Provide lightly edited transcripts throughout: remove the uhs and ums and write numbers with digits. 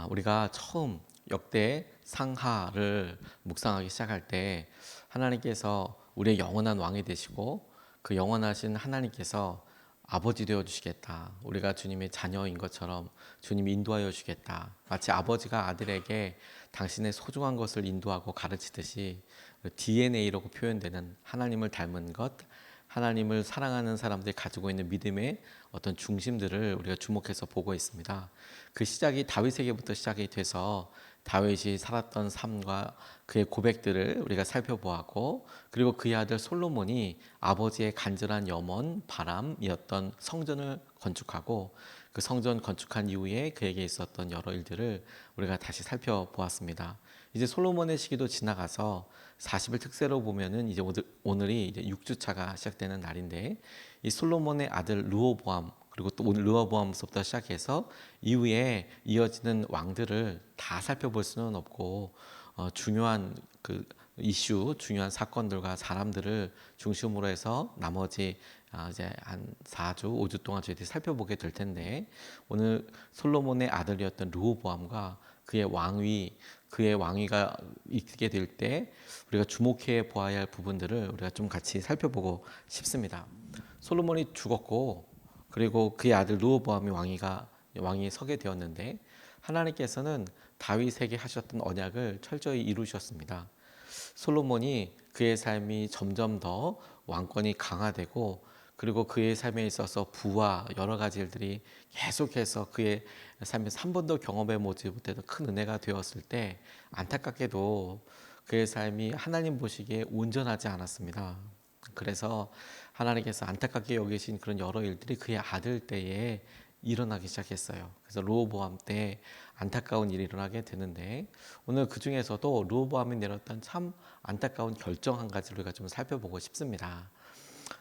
우리가 처음 역대 상하를 묵상하기 시작할 때 하나님께서 우리의 영원한 왕이 되시고 그 영원하신 하나님께서 아버지 되어 주시겠다. 우리가 주님의 자녀인 것처럼 주님이 인도하여 주시겠다. 마치 아버지가 아들에게 당신의 소중한 것을 인도하고 가르치듯이 DNA라고 표현되는 하나님을 닮은 것, 하나님을 사랑하는 사람들이 가지고 있는 믿음의 어떤 중심들을 우리가 주목해서 보고 있습니다. 그 시작이 다윗에게부터 시작이 돼서 다윗이 살았던 삶과 그의 고백들을 우리가 살펴보았고, 그리고 그의 아들 솔로몬이 아버지의 간절한 염원, 바람이었던 성전을 건축하고 그 성전 건축한 이후에 그에게 있었던 여러 일들을 우리가 다시 살펴보았습니다. 이제 솔로몬의 시기도 지나가서 40일 특세로 보면은 이제 오늘이 이제 6주차가 시작되는 날인데, 이 솔로몬의 아들 르호보암, 그리고 또 오늘 르호보암부터 시작해서 이후에 이어지는 왕들을 다 살펴볼 수는 없고, 중요한 그 이슈, 중요한 사건들과 사람들을 중심으로 해서 나머지 이제 한 4주, 5주 동안 저희들이 살펴보게 될 텐데, 오늘 솔로몬의 아들이었던 르호보암과 그의 왕위가 있게 될 때 우리가 주목해 보아야 할 부분들을 우리가 좀 같이 살펴보고 싶습니다. 솔로몬이 죽었고, 그리고 그의 아들 르호보암이 왕위에 서게 되었는데, 하나님께서는 다윗에게 하셨던 언약을 철저히 이루셨습니다. 솔로몬이 그의 삶이 점점 더 왕권이 강화되고, 그리고 그의 삶에 있어서 부와 여러 가지 일들이 계속해서 그의 삶에서 한 번도 경험해 보지 못했던 큰 은혜가 되었을 때, 안타깝게도 그의 삶이 하나님 보시기에 온전하지 않았습니다. 그래서 하나님께서 안타깝게 여기신 그런 여러 일들이 그의 아들 때에 일어나기 시작했어요. 그래서 르호보암 때 안타까운 일이 일어나게 되는데, 오늘 그 중에서도 르호보암이 내렸던 참 안타까운 결정 한 가지를 우리가 좀 살펴보고 싶습니다.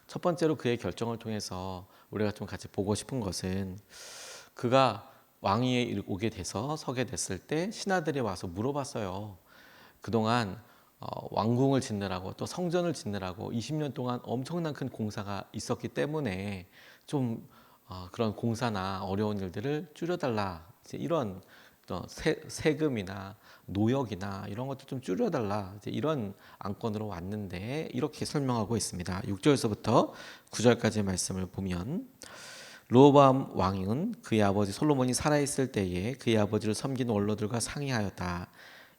첫 번째로 그의 결정을 통해서 우리가 좀 같이 보고 싶은 것은, 그가 왕위에 오게 돼서 서게 됐을 때 신하들이 와서 물어봤어요. 그동안 왕궁을 짓느라고 또 성전을 짓느라고 20년 동안 엄청난 큰 공사가 있었기 때문에 좀 그런 공사나 어려운 일들을 줄여달라, 이제 이런 세금이나 노역이나 이런 것들 좀 줄여달라, 이제 이런 안건으로 왔는데, 이렇게 설명하고 있습니다. 6절에서부터 9절까지의 말씀을 보면, 르호보암 왕은 그의 아버지 솔로몬이 살아있을 때에 그의 아버지를 섬기는 원로들과 상의하였다.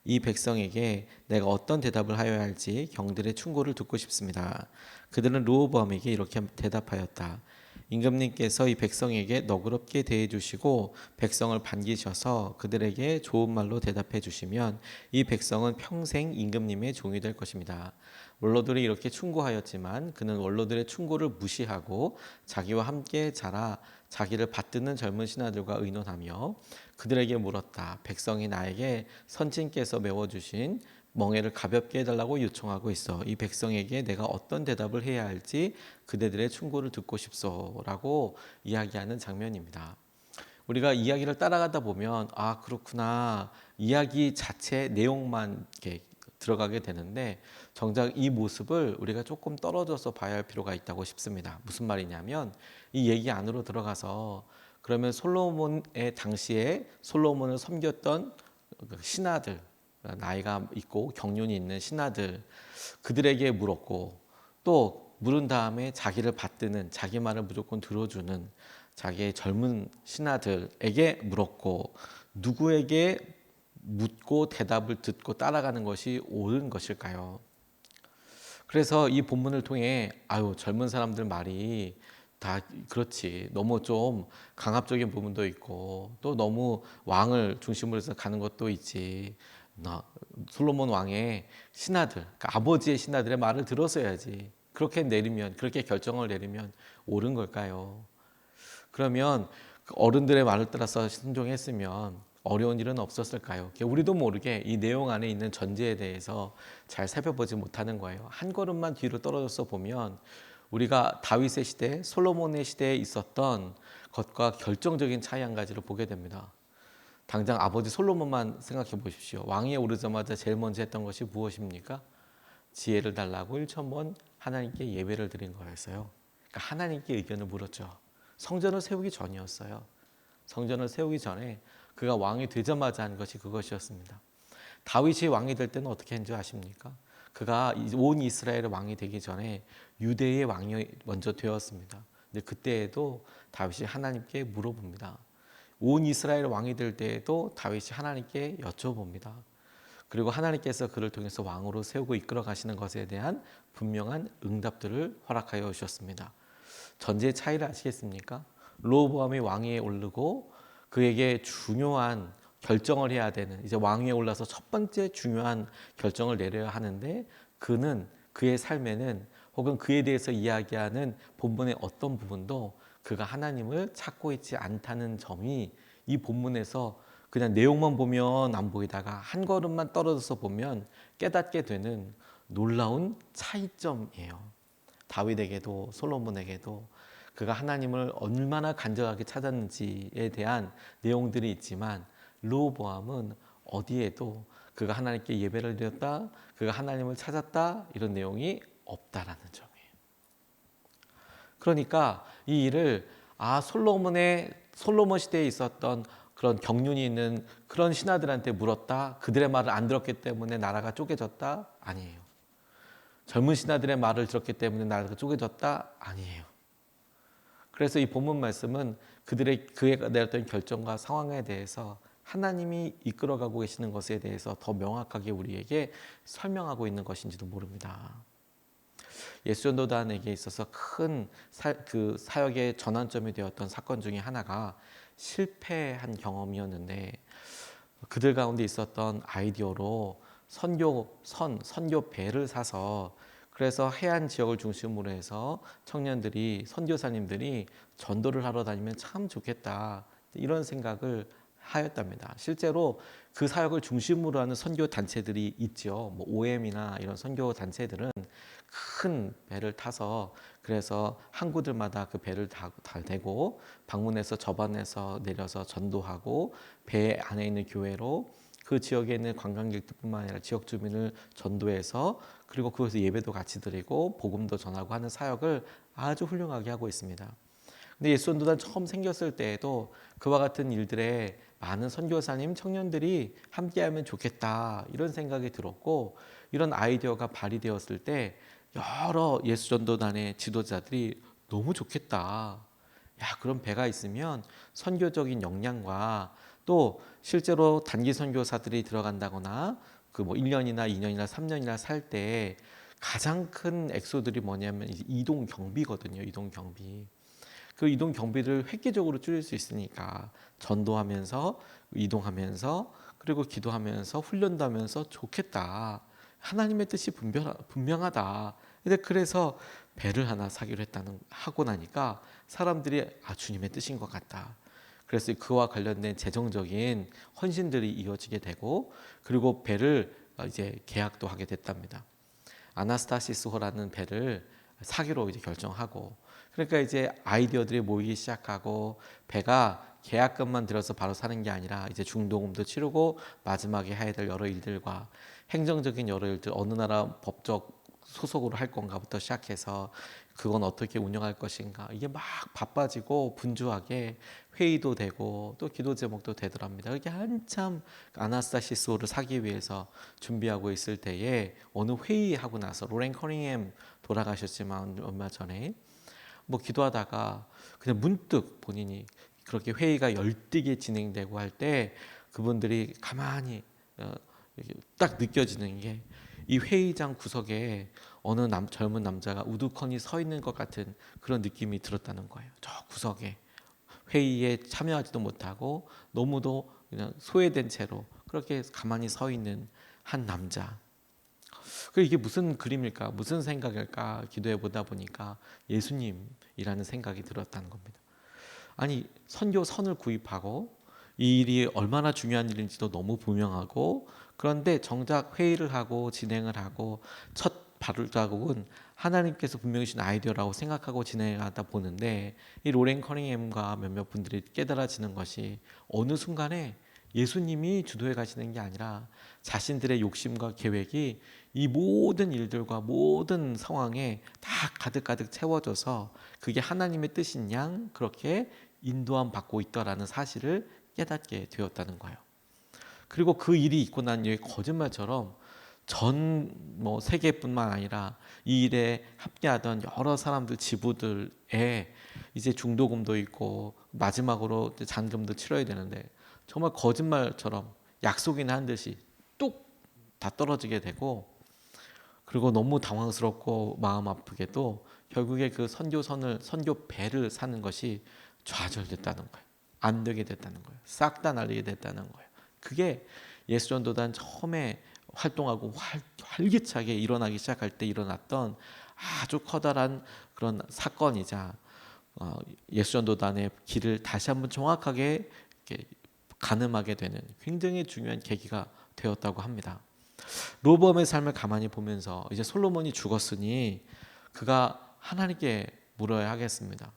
이 백성에게 내가 어떤 대답을 하여야 할지 경들의 충고를 듣고 싶습니다. 그들은 르호보암에게 이렇게 대답하였다. 임금님께서 이 백성에게 너그럽게 대해 주시고 백성을 반기셔서 그들에게 좋은 말로 대답해 주시면 이 백성은 평생 임금님의 종이 될 것입니다. 원로들이 이렇게 충고하였지만 그는 원로들의 충고를 무시하고 자기와 함께 자라 자기를 받드는 젊은 신하들과 의논하며 그들에게 물었다. 백성이 나에게 선친께서 메워주신 멍에를 가볍게 해달라고 요청하고 있어. 이 백성에게 내가 어떤 대답을 해야 할지 그대들의 충고를 듣고 싶소라고 이야기하는 장면입니다. 우리가 이야기를 따라가다 보면 그렇구나, 이야기 자체 내용만 이렇게 들어가게 되는데, 정작 이 모습을 우리가 조금 떨어져서 봐야 할 필요가 있다고 싶습니다. 무슨 말이냐면, 이 얘기 안으로 들어가서 그러면 솔로몬의 당시에 솔로몬을 섬겼던 신하들, 나이가 있고 경륜이 있는 신하들, 그들에게 물었고, 또 물은 다음에 자기를 받드는, 자기 말을 무조건 들어주는 자기의 젊은 신하들에게 물었고, 누구에게 묻고 대답을 듣고 따라가는 것이 옳은 것일까요? 그래서 이 본문을 통해 젊은 사람들 말이 다 그렇지, 너무 좀 강압적인 부분도 있고 또 너무 왕을 중심으로 해서 가는 것도 있지, 솔로몬 왕의 신하들, 그러니까 아버지의 신하들의 말을 들었어야지, 그렇게 결정을 내리면 옳은 걸까요? 그러면 어른들의 말을 따라서 순종했으면 어려운 일은 없었을까요? 우리도 모르게 이 내용 안에 있는 전제에 대해서 잘 살펴보지 못하는 거예요. 한 걸음만 뒤로 떨어져서 보면 우리가 다윗의 시대, 솔로몬의 시대에 있었던 것과 결정적인 차이 한 가지를 보게 됩니다. 당장 아버지 솔로몬만 생각해 보십시오. 왕위에 오르자마자 제일 먼저 했던 것이 무엇입니까? 지혜를 달라고 1,000번 하나님께 예배를 드린 거였어요. 그러니까 하나님께 의견을 물었죠. 성전을 세우기 전이었어요. 성전을 세우기 전에 그가 왕이 되자마자 한 것이 그것이었습니다. 다윗이 왕이 될 때는 어떻게 했는지 아십니까? 그가 온 이스라엘의 왕이 되기 전에 유대의 왕이 먼저 되었습니다. 근데 그때에도 다윗이 하나님께 물어봅니다. 온 이스라엘 왕이 될 때에도 다윗이 하나님께 여쭤봅니다. 그리고 하나님께서 그를 통해서 왕으로 세우고 이끌어 가시는 것에 대한 분명한 응답들을 허락하여 주셨습니다. 전제의 차이를 아시겠습니까? 르호보암이 왕위에 오르고 그에게 중요한 결정을 해야 되는, 이제 왕위에 올라서 첫 번째 중요한 결정을 내려야 하는데, 그는 그의 삶에는 혹은 그에 대해서 이야기하는 본문의 어떤 부분도 그가 하나님을 찾고 있지 않다는 점이 이 본문에서 그냥 내용만 보면 안 보이다가 한 걸음만 떨어져서 보면 깨닫게 되는 놀라운 차이점이에요. 다윗에게도 솔로몬에게도 그가 하나님을 얼마나 간절하게 찾았는지에 대한 내용들이 있지만, 르호보암은 어디에도 그가 하나님께 예배를 드렸다, 그가 하나님을 찾았다, 이런 내용이 없다라는 점이에요. 그러니까 이 일을 솔로몬 시대에 있었던 그런 경륜이 있는 그런 신하들한테 물었다, 그들의 말을 안 들었기 때문에 나라가 쪼개졌다? 아니에요. 젊은 신하들의 말을 들었기 때문에 나라가 쪼개졌다? 아니에요. 그래서 이 본문 말씀은 그가 내렸던 결정과 상황에 대해서 하나님이 이끌어가고 계시는 것에 대해서 더 명확하게 우리에게 설명하고 있는 것인지도 모릅니다. 예수전도단에게 있어서 큰 사역의 전환점이 되었던 사건 중에 하나가 실패한 경험이었는데, 그들 가운데 있었던 아이디어로 선교 배를 사서, 그래서 해안 지역을 중심으로 해서 청년들이, 선교사님들이 전도를 하러 다니면 참 좋겠다, 이런 생각을 하였답니다. 실제로 그 사역을 중심으로 하는 선교 단체들이 있죠. 뭐 OM이나 이런 선교 단체들은 큰 배를 타서, 그래서 항구들마다 그 배를 대고 방문해서 접안해서 내려서 전도하고, 배 안에 있는 교회로 그 지역에 있는 관광객들뿐만 아니라 지역 주민을 전도해서, 그리고 그것에서 예배도 같이 드리고 복음도 전하고 하는 사역을 아주 훌륭하게 하고 있습니다. 근데 예수전도단 처음 생겼을 때에도 그와 같은 일들에 많은 선교사님, 청년들이 함께하면 좋겠다, 이런 생각이 들었고, 이런 아이디어가 발휘되었을 때 여러 예수전도단의 지도자들이 너무 좋겠다, 야, 그런 배가 있으면 선교적인 역량과, 또 실제로 단기 선교사들이 들어간다거나 그 뭐 1년이나 2년이나 3년이나 살 때 가장 큰 액수들이 뭐냐면 이동 경비거든요. 이동 경비. 그 이동 경비를 획기적으로 줄일 수 있으니까 전도하면서, 이동하면서, 그리고 기도하면서, 훈련도 하면서 좋겠다. 하나님의 뜻이 분명하다. 그래서 배를 하나 사기로 하고 나니까 사람들이 주님의 뜻인 것 같다. 그래서 그와 관련된 재정적인 헌신들이 이어지게 되고, 그리고 배를 이제 계약도 하게 됐답니다. 아나스타시스호라는 배를 사기로 이제 결정하고, 그러니까 이제 아이디어들이 모이기 시작하고, 배가 계약금만 들어서 바로 사는 게 아니라 이제 중도금도 치르고, 마지막에 해야 될 여러 일들과 행정적인 여러 일들, 어느 나라 법적 소속으로 할 건가부터 시작해서 그건 어떻게 운영할 것인가, 이게 막 바빠지고 분주하게 회의도 되고 또 기도 제목도 되더랍니다. 그렇게 한참 아나스타시스호를 사기 위해서 준비하고 있을 때에 어느 회의하고 나서, 로렌 커닝햄 돌아가셨지만 얼마 전에 뭐 기도하다가 그냥 문득 본인이 그렇게 회의가 열띠게 진행되고 할 때 그분들이 가만히 딱 느껴지는 게, 이 회의장 구석에 어느 젊은 남자가 우두커니 서 있는 것 같은 그런 느낌이 들었다는 거예요. 저 구석에 회의에 참여하지도 못하고 너무도 그냥 소외된 채로 그렇게 가만히 서 있는 한 남자. 이게 무슨 그림일까, 무슨 생각일까 기도해 보다 보니까 예수님이라는 생각이 들었다는 겁니다. 아니, 선교선을 구입하고 이 일이 얼마나 중요한 일인지도 너무 분명하고, 그런데 정작 회의를 하고 진행을 하고 첫 발자국은 하나님께서 분명히 주신 아이디어라고 생각하고 진행하다 보는데, 이 로렌 커닝햄과 몇몇 분들이 깨달아지는 것이 어느 순간에 예수님이 주도해 가시는 게 아니라 자신들의 욕심과 계획이 이 모든 일들과 모든 상황에 다 가득가득 채워져서 그게 하나님의 뜻인 양 그렇게 인도함 받고 있다라는 사실을 깨닫게 되었다는 거예요. 그리고 그 일이 있고 난 뒤에 거짓말처럼 전 세계뿐만 아니라 이 일에 함께하던 여러 사람들 지부들에 이제 중도금도 있고 마지막으로 잔금도 치러야 되는데 정말 거짓말처럼 약속이나 한 듯이 뚝 다 떨어지게 되고, 그리고 너무 당황스럽고 마음 아프게도 결국에 그 선교 배를 사는 것이 좌절됐다는 거예요. 안 되게 됐다는 거예요. 싹 다 날리게 됐다는 거예요. 그게 예수전도단 처음에 활동하고 활기차게 일어나기 시작할 때 일어났던 아주 커다란 그런 사건이자 예수전도단의 길을 다시 한번 정확하게 이렇게 가늠하게 되는 굉장히 중요한 계기가 되었다고 합니다. 로보암의 삶을 가만히 보면서 이제 솔로몬이 죽었으니 그가 하나님께 물어야 하겠습니다.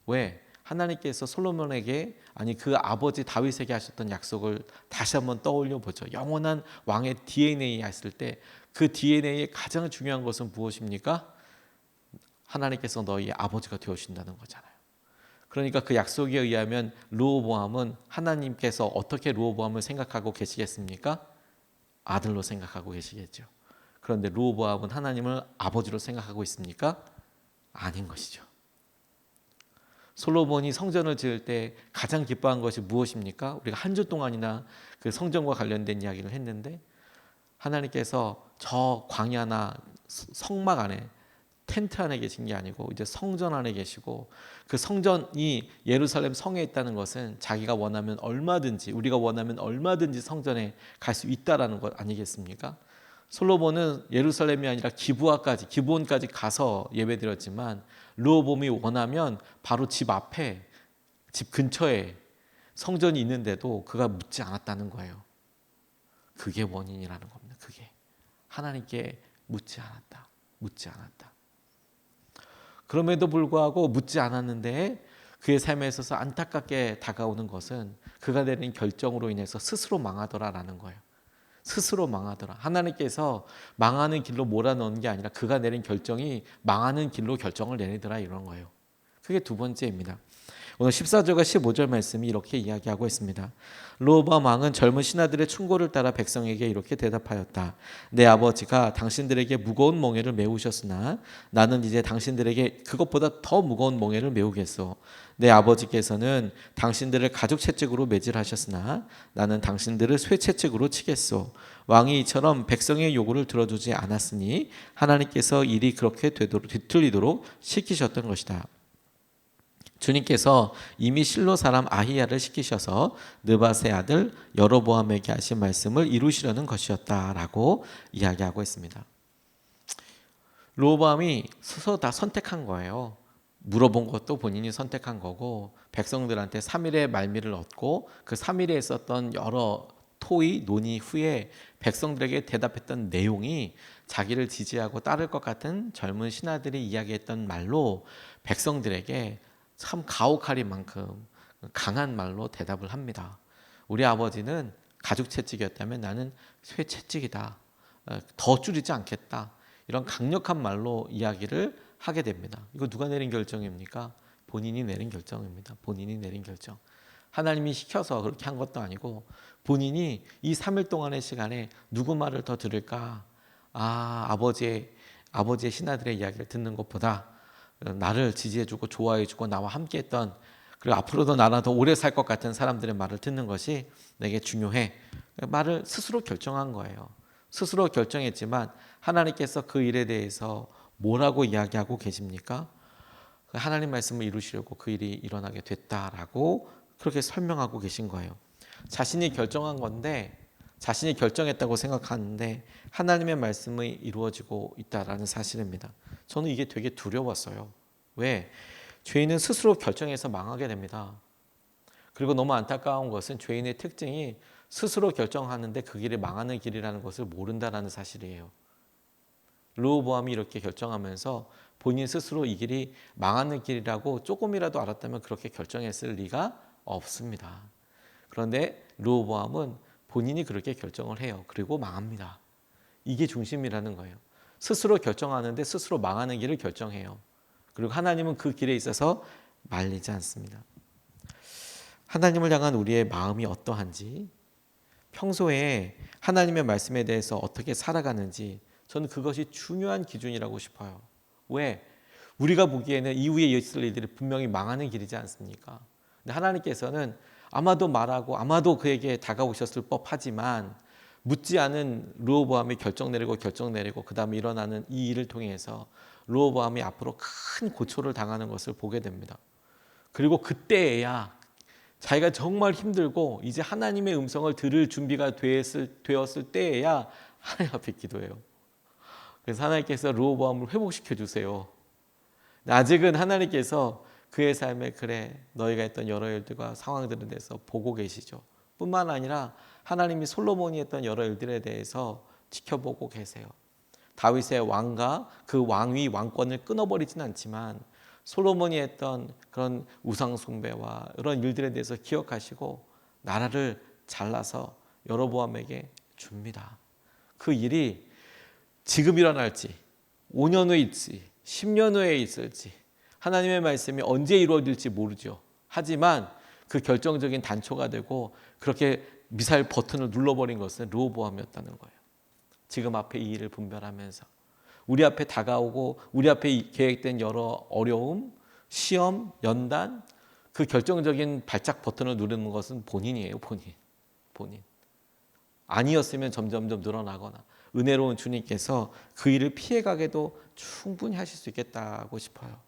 왜? 하나님께서 솔로몬에게, 아니 그 아버지 다윗에게 하셨던 약속을 다시 한번 떠올려 보죠. 영원한 왕의 DNA 했을 때 그 DNA의 가장 중요한 것은 무엇입니까? 하나님께서 너희 아버지가 되어주신다는 거잖아요. 그러니까 그 약속에 의하면 르호보암은 하나님께서 어떻게 르호보암을 생각하고 계시겠습니까? 아들로 생각하고 계시겠죠. 그런데 르호보암은 하나님을 아버지로 생각하고 있습니까? 아닌 것이죠. 솔로몬이 성전을 지을 때 가장 기뻐한 것이 무엇입니까? 우리가 한 주 동안이나 그 성전과 관련된 이야기를 했는데, 하나님께서 저 광야나 성막 안에 텐트 안에 계신 게 아니고 이제 성전 안에 계시고, 그 성전이 예루살렘 성에 있다는 것은 자기가 원하면 얼마든지, 우리가 원하면 얼마든지 성전에 갈 수 있다라는 것 아니겠습니까? 솔로몬은 예루살렘이 아니라 기브온까지 가서 예배드렸지만, 르호보암이 원하면 바로 집 앞에, 집 근처에 성전이 있는데도 그가 묻지 않았다는 거예요. 그게 원인이라는 겁니다. 그게 하나님께 묻지 않았다. 그럼에도 불구하고 묻지 않았는데 그의 삶에 있어서 안타깝게 다가오는 것은 그가 내린 결정으로 인해서 스스로 망하더라라는 거예요. 스스로 망하더라. 하나님께서 망하는 길로 몰아넣은 게 아니라 그가 내린 결정이 망하는 길로 결정을 내리더라, 이런 거예요. 그게 두 번째입니다. 오늘 14절과 15절 말씀이 이렇게 이야기하고 있습니다. 르호보암 왕은 젊은 신하들의 충고를 따라 백성에게 이렇게 대답하였다. 내 아버지가 당신들에게 무거운 몽해를 메우셨으나 나는 이제 당신들에게 그것보다 더 무거운 몽해를 메우겠소. 내 아버지께서는 당신들을 가죽 채찍으로 매질하셨으나 나는 당신들을 쇠 채찍으로 치겠소. 왕이 이처럼 백성의 요구를 들어주지 않았으니 하나님께서 일이 그렇게 뒤틀리도록 시키셨던 것이다. 주님께서 이미 실로 사람 아히야를 시키셔서 느밧의 아들 여로보암에게 하신 말씀을 이루시려는 것이었다라고 이야기하고 있습니다. 르호보암이 스스로 다 선택한 거예요. 물어본 것도 본인이 선택한 거고, 백성들한테 3일의 말미를 얻고 그 3일에 있었던 여러 토의 논의 후에 백성들에게 대답했던 내용이 자기를 지지하고 따를 것 같은 젊은 신하들이 이야기했던 말로 백성들에게 참 가혹할 만큼 강한 말로 대답을 합니다. 우리 아버지는 가죽 채찍이었다면 나는 쇠 채찍이다. 더 줄이지 않겠다. 이런 강력한 말로 이야기를 하게 됩니다. 이거 누가 내린 결정입니까? 본인이 내린 결정입니다. 본인이 내린 결정. 하나님이 시켜서 그렇게 한 것도 아니고 본인이 이 3일 동안의 시간에 누구 말을 더 들을까? 아버지의 신하들의 이야기를 듣는 것보다 나를 지지해주고 좋아해주고 나와 함께했던, 그리고 앞으로도 나랑 더 오래 살 것 같은 사람들의 말을 듣는 것이 내게 중요해. 말을 스스로 결정한 거예요. 스스로 결정했지만 하나님께서 그 일에 대해서 뭐라고 이야기하고 계십니까? 하나님 말씀을 이루시려고 그 일이 일어나게 됐다라고 그렇게 설명하고 계신 거예요. 자신이 결정한 건데, 자신이 결정했다고 생각하는데 하나님의 말씀이 이루어지고 있다라는 사실입니다. 저는 이게 되게 두려웠어요. 왜? 죄인은 스스로 결정해서 망하게 됩니다. 그리고 너무 안타까운 것은 죄인의 특징이 스스로 결정하는데 그 길이 망하는 길이라는 것을 모른다는 사실이에요. 르호보암이 이렇게 결정하면서 본인 스스로 이 길이 망하는 길이라고 조금이라도 알았다면 그렇게 결정했을 리가 없습니다. 그런데 르호보암은 본인이 그렇게 결정을 해요. 그리고 망합니다. 이게 중심이라는 거예요. 스스로 결정하는데 스스로 망하는 길을 결정해요. 그리고 하나님은 그 길에 있어서 말리지 않습니다. 하나님을 향한 우리의 마음이 어떠한지, 평소에 하나님의 말씀에 대해서 어떻게 살아가는지, 저는 그것이 중요한 기준이라고 싶어요. 왜? 우리가 보기에는 이후에 있을 일들이 분명히 망하는 길이지 않습니까? 근데 하나님께서는 아마도 말하고 아마도 그에게 다가오셨을 법하지만 묻지 않은 르호보암이 결정 내리고 그 다음에 일어나는 이 일을 통해서 르호보암이 앞으로 큰 고초를 당하는 것을 보게 됩니다. 그리고 그때에야 자기가 정말 힘들고 이제 하나님의 음성을 들을 준비가 되었을 때에야 하나님 앞에 기도해요. 그래서 하나님께서 르호보암을 회복시켜 주세요. 아직은 하나님께서 그의 삶에 그래 너희가 했던 여러 일들과 상황들에 대해서 보고 계시죠. 뿐만 아니라 하나님이 솔로몬이 했던 여러 일들에 대해서 지켜보고 계세요. 다윗의 왕과 그 왕위 왕권을 끊어버리진 않지만 솔로몬이 했던 그런 우상 숭배와 이런 일들에 대해서 기억하시고 나라를 잘라서 여로보암에게 줍니다. 그 일이 지금 일어날지 5년 후에 있을지 10년 후에 있을지 하나님의 말씀이 언제 이루어질지 모르죠. 하지만 그 결정적인 단초가 되고 그렇게 미사일 버튼을 눌러버린 것은 르호보암이었다는 거예요. 지금 앞에 이 일을 분별하면서 우리 앞에 다가오고 우리 앞에 계획된 여러 어려움, 시험, 연단, 그 결정적인 발작 버튼을 누르는 것은 본인이에요. 본인. 아니었으면 점점점 늘어나거나 은혜로운 주님께서 그 일을 피해가게도 충분히 하실 수 있겠다고 싶어요.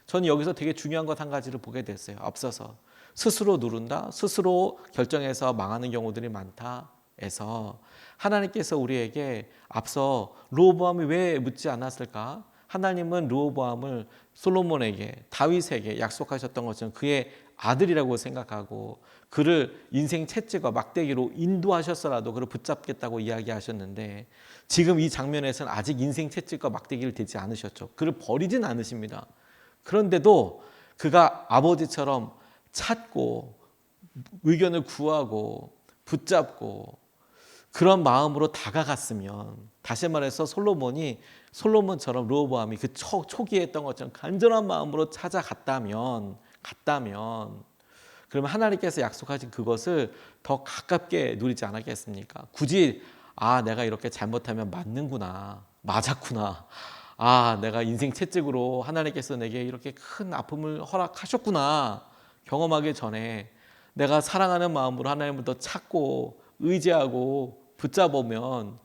저는 여기서 되게 중요한 것 한 가지를 보게 됐어요. 앞서서 스스로 누른다, 스스로 결정해서 망하는 경우들이 많다 에서 하나님께서 우리에게 앞서 르호보암이 왜 묻지 않았을까? 하나님은 르호보암을 솔로몬에게 다윗에게 약속하셨던 것은 그의 아들이라고 생각하고 그를 인생 채찍과 막대기로 인도하셨어라도 그를 붙잡겠다고 이야기하셨는데 지금 이 장면에서는 아직 인생 채찍과 막대기를 대지 않으셨죠. 그를 버리진 않으십니다. 그런데도 그가 아버지처럼 찾고 의견을 구하고 붙잡고 그런 마음으로 다가갔으면 다시 말해서 솔로몬처럼 르호보암이 그 초기에 했던 것처럼 간절한 마음으로 찾아갔다면 그러면 하나님께서 약속하신 그것을 더 가깝게 누리지 않았겠습니까? 굳이 내가 이렇게 잘못하면 맞았구나. 내가 인생 채찍으로 하나님께서 내게 이렇게 큰 아픔을 허락하셨구나. 경험하기 전에 내가 사랑하는 마음으로 하나님을 더 찾고 의지하고 붙잡으면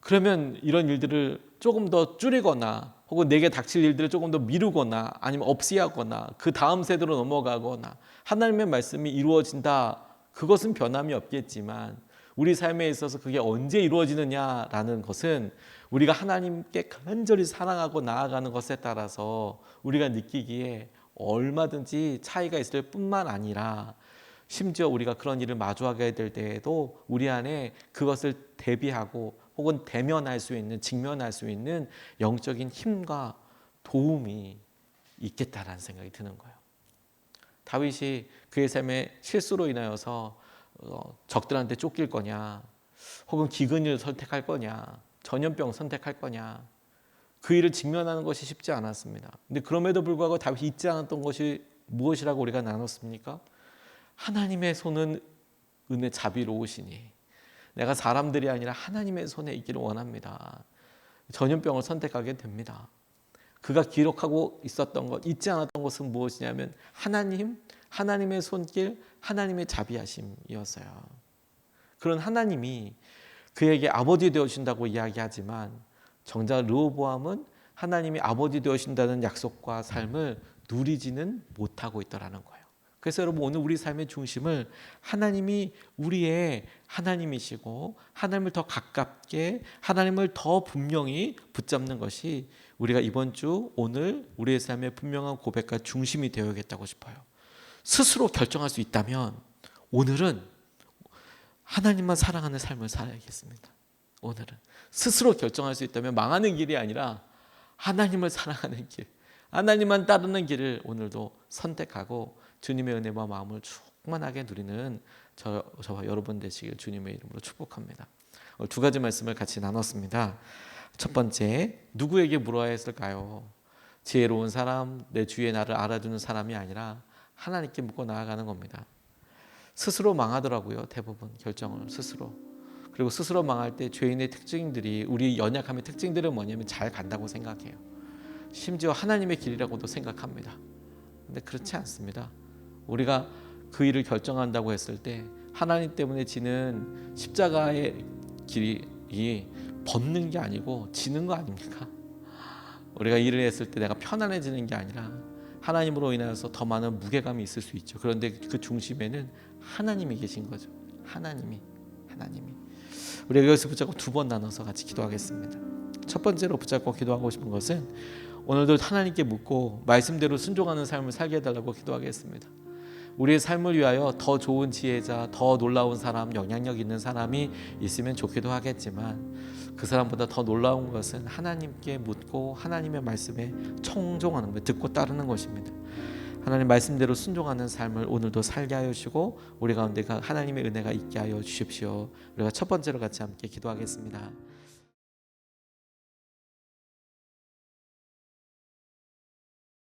그러면 이런 일들을 조금 더 줄이거나 혹은 내게 닥칠 일들을 조금 더 미루거나 아니면 없이하거나 그 다음 세대로 넘어가거나 하나님의 말씀이 이루어진다. 그것은 변함이 없겠지만 우리 삶에 있어서 그게 언제 이루어지느냐라는 것은 우리가 하나님께 간절히 사랑하고 나아가는 것에 따라서 우리가 느끼기에 얼마든지 차이가 있을 뿐만 아니라 심지어 우리가 그런 일을 마주하게 될 때에도 우리 안에 그것을 대비하고 혹은 대면할 수 있는, 직면할 수 있는 영적인 힘과 도움이 있겠다라는 생각이 드는 거예요. 다윗이 그의 삶의 실수로 인하여서 적들한테 쫓길 거냐, 혹은 기근을 선택할 거냐, 전염병 선택할 거냐, 그 일을 직면하는 것이 쉽지 않았습니다. 근데 그럼에도 불구하고 다윗이 잊지 않았던 것이 무엇이라고 우리가 나눴습니까? 하나님의 손은 자비로우시니 내가 사람들이 아니라 하나님의 손에 있기를 원합니다. 전염병을 선택하게 됩니다. 그가 기록하고 있었던 것, 잊지 않았던 것은 무엇이냐면 하나님의 손길, 하나님의 자비하심이었어요. 그런 하나님이 그에게 아버지 되어주신다고 이야기하지만 정작 르호보암은 하나님이 아버지 되어주신다는 약속과 삶을 누리지는 못하고 있더라는 거예요. 그래서 여러분 오늘 우리 삶의 중심을 하나님이 우리의 하나님이시고 하나님을 더 가깝게 하나님을 더 분명히 붙잡는 것이 우리가 이번 주 오늘 우리의 삶의 분명한 고백과 중심이 되어야겠다고 싶어요. 스스로 결정할 수 있다면 오늘은 하나님만 사랑하는 삶을 살아야겠습니다. 오늘은 스스로 결정할 수 있다면 망하는 길이 아니라 하나님을 사랑하는 길, 하나님만 따르는 길을 오늘도 선택하고 주님의 은혜와 마음을 충만하게 누리는 저와 여러분 되시길 주님의 이름으로 축복합니다. 두 가지 말씀을 같이 나눴습니다. 첫 번째, 누구에게 물어야 했을까요? 지혜로운 사람, 내 주위에 나를 알아주는 사람이 아니라 하나님께 묻고 나아가는 겁니다. 스스로 망하더라고요. 대부분 결정을 스스로. 그리고 스스로 망할 때 죄인의 특징들이, 우리 연약함의 특징들은 뭐냐면 잘 간다고 생각해요. 심지어 하나님의 길이라고도 생각합니다. 근데 그렇지 않습니다. 우리가 그 일을 결정한다고 했을 때 하나님 때문에 지는 십자가의 길이 벗는 게 아니고 지는 거 아닙니까? 우리가 일을 했을 때 내가 편안해지는 게 아니라 하나님으로 인하여서 더 많은 무게감이 있을 수 있죠. 그런데 그 중심에는 하나님이 계신 거죠. 하나님이. 우리가 여기서 붙잡고 두 번 나눠서 같이 기도하겠습니다. 첫 번째로 붙잡고 기도하고 싶은 것은 오늘도 하나님께 묻고 말씀대로 순종하는 삶을 살게 해달라고 기도하겠습니다. 우리의 삶을 위하여 더 좋은 지혜자, 더 놀라운 사람, 영향력 있는 사람이 있으면 좋기도 하겠지만 그 사람보다 더 놀라운 것은 하나님께 묻고 하나님의 말씀에 청종하는 것, 듣고 따르는 것입니다. 하나님 말씀대로 순종하는 삶을 오늘도 살게 하여 주시고 우리 가운데 하나님의 은혜가 있게 하여 주십시오. 우리가 첫 번째로 같이 함께 기도하겠습니다.